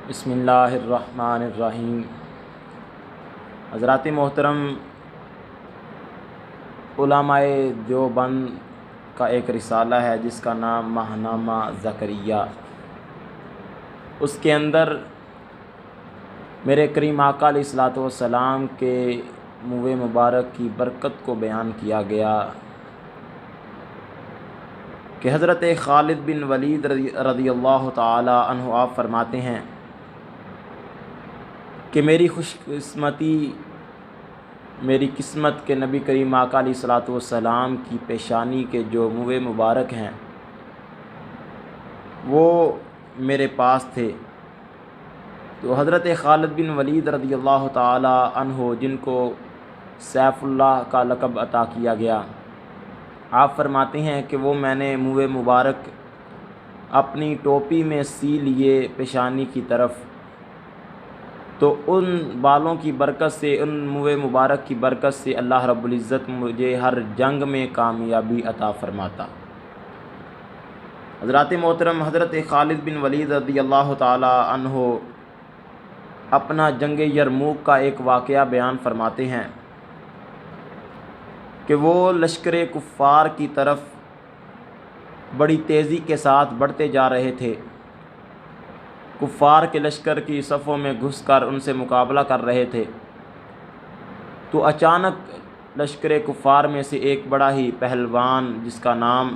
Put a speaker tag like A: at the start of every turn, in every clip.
A: بسم اللہ الرحمن الرحیم۔ حضرات محترم، علماء دیوبند کا ایک رسالہ ہے جس کا نام ماہنامہ زکریہ۔ اس کے اندر میرے کریم آقا علیہ الصلوۃ والسلام کے منہ مبارک کی برکت کو بیان کیا گیا کہ حضرت خالد بن ولید رضی اللہ تعالی عنہ آپ فرماتے ہیں کہ میری خوش قسمتی، میری قسمت کے نبی کریم آقا علیہ الصلوۃ والسلام کی پیشانی کے جو منہ مبارک ہیں وہ میرے پاس تھے۔ تو حضرت خالد بن ولید رضی اللہ تعالی عنہ، جن کو سیف اللہ کا لقب عطا کیا گیا، آپ فرماتے ہیں کہ وہ میں نے منہ مبارک اپنی ٹوپی میں سی لیے پیشانی کی طرف، تو ان بالوں کی برکت سے، ان منہ مبارک کی برکت سے اللہ رب العزت مجھے ہر جنگ میں کامیابی عطا فرماتا۔ حضرات محترم، حضرت خالد بن ولید رضی اللہ تعالی عنہ اپنا جنگ یرموک کا ایک واقعہ بیان فرماتے ہیں کہ وہ لشکر کفار کی طرف بڑی تیزی کے ساتھ بڑھتے جا رہے تھے، کفار کے لشکر کی صفوں میں گھس کر ان سے مقابلہ کر رہے تھے۔ تو اچانک لشکر کفار میں سے ایک بڑا ہی پہلوان جس کا نام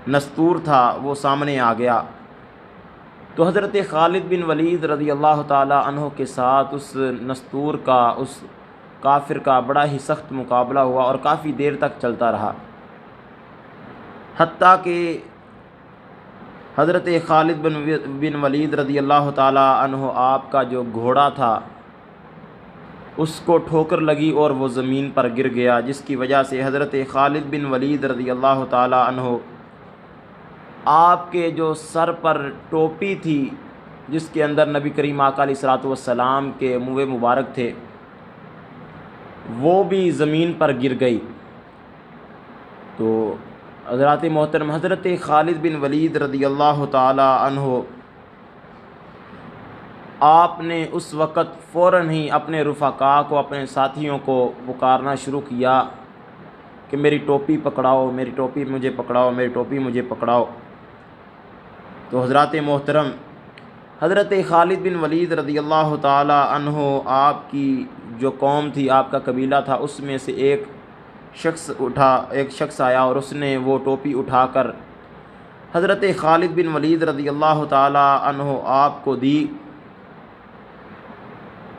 A: نستور تھا وہ سامنے آ گیا۔ تو حضرت خالد بن ولید رضی اللہ تعالی عنہ کے ساتھ اس نستور کا، اس کافر کا بڑا ہی سخت مقابلہ ہوا اور کافی دیر تک چلتا رہا، حتیٰ کہ حضرت خالد بن ولید رضی اللہ تعالی عنہ آپ کا جو گھوڑا تھا اس کو ٹھوکر لگی اور وہ زمین پر گر گیا، جس کی وجہ سے حضرت خالد بن ولید رضی اللہ تعالی عنہ آپ کے جو سر پر ٹوپی تھی جس کے اندر نبی کریم آقا علیہ الصلوۃ والسلام کے منہ مبارک تھے وہ بھی زمین پر گر گئی۔ تو حضرات محترم، حضرت خالد بن ولید رضی اللہ تعالی عنہ آپ نے اس وقت فوراً ہی اپنے رفقاء کو، اپنے ساتھیوں کو پکارنا شروع کیا کہ میری ٹوپی پکڑاؤ، میری ٹوپی مجھے پکڑاؤ، میری ٹوپی مجھے پکڑاؤ۔ تو حضرات محترم، حضرت خالد بن ولید رضی اللہ تعالی عنہ آپ کی جو قوم تھی، آپ کا قبیلہ تھا، اس میں سے ایک شخص آیا اور اس نے وہ ٹوپی اٹھا کر حضرت خالد بن ولید رضی اللہ تعالی عنہ آپ کو دی۔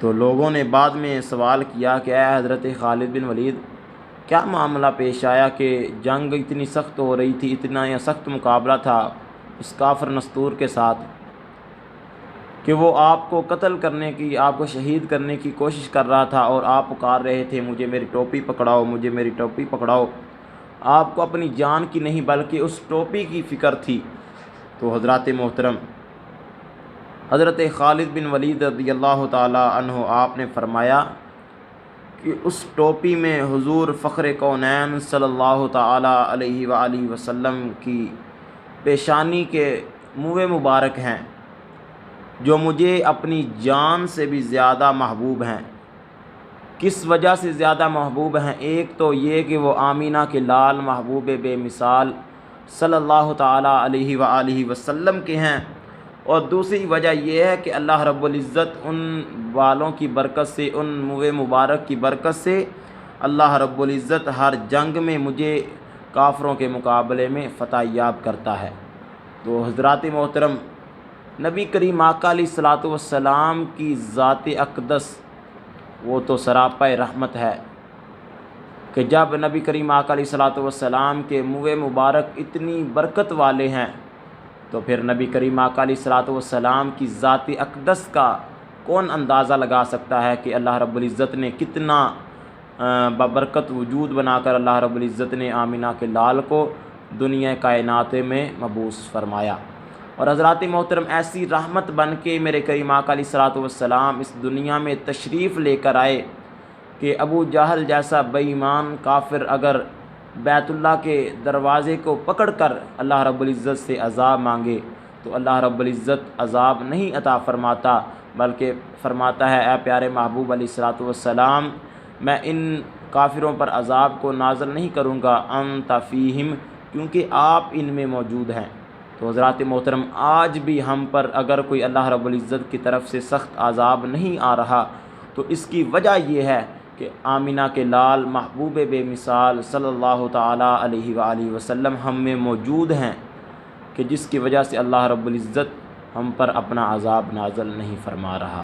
A: تو لوگوں نے بعد میں سوال کیا کہ اے حضرت خالد بن ولید، کیا معاملہ پیش آیا کہ جنگ اتنی سخت ہو رہی تھی، اتنا سخت مقابلہ تھا اس کافر نستور کے ساتھ کہ وہ آپ کو قتل کرنے کی، آپ کو شہید کرنے کی کوشش کر رہا تھا، اور آپ پکار رہے تھے مجھے میری ٹوپی پکڑاؤ، مجھے میری ٹوپی پکڑاؤ۔ آپ کو اپنی جان کی نہیں بلکہ اس ٹوپی کی فکر تھی۔ تو حضرات محترم، حضرت خالد بن ولید رضی اللہ تعالی عنہ آپ نے فرمایا کہ اس ٹوپی میں حضور فخر کونین صلی اللہ تعالی علیہ وآلہ وسلم کی پیشانی کے منہ مبارک ہیں جو مجھے اپنی جان سے بھی زیادہ محبوب ہیں۔ کس وجہ سے زیادہ محبوب ہیں؟ ایک تو یہ کہ وہ آمینہ کے لال محبوب بے مثال صلی اللہ تعالی علیہ وآلہ وسلم کے ہیں، اور دوسری وجہ یہ ہے کہ اللہ رب العزت ان بالوں کی برکت سے، ان منہ مبارک کی برکت سے اللہ رب العزت ہر جنگ میں مجھے کافروں کے مقابلے میں فتح یاب کرتا ہے۔ تو حضرات محترم، نبی کریم آقا علیہ الصلوۃ والسلام کی ذات اقدس وہ تو سراپا رحمت ہے کہ جب نبی کریم آقا علیہ الصلوۃ والسلام کے منہ مبارک اتنی برکت والے ہیں تو پھر نبی کریم آقا علیہ الصلوۃ والسلام کی ذات اقدس کا کون اندازہ لگا سکتا ہے کہ اللہ رب العزت نے کتنا ببرکت وجود بنا کر اللہ رب العزت نے آمینہ کے لال کو دنیا کائنات میں مبعوث فرمایا۔ اور حضرات محترم، ایسی رحمت بن کے میرے کریم آقا علیہ الصلوۃ والسلام اس دنیا میں تشریف لے کر آئے کہ ابو جہل جیسا بے ایمان کافر اگر بیت اللہ کے دروازے کو پکڑ کر اللہ رب العزت سے عذاب مانگے تو اللہ رب العزت عذاب نہیں عطا فرماتا، بلکہ فرماتا ہے اے پیارے محبوب علیہ الصلاۃ والسلام، میں ان کافروں پر عذاب کو نازل نہیں کروں گا انت فیہم، کیونکہ آپ ان میں موجود ہیں۔ تو حضرات محترم، آج بھی ہم پر اگر کوئی اللہ رب العزت کی طرف سے سخت عذاب نہیں آ رہا تو اس کی وجہ یہ ہے کہ آمنہ کے لال محبوب بے مثال صلی اللہ تعالیٰ علیہ وآلہ وسلم ہم میں موجود ہیں، کہ جس کی وجہ سے اللہ رب العزت ہم پر اپنا عذاب نازل نہیں فرما رہا۔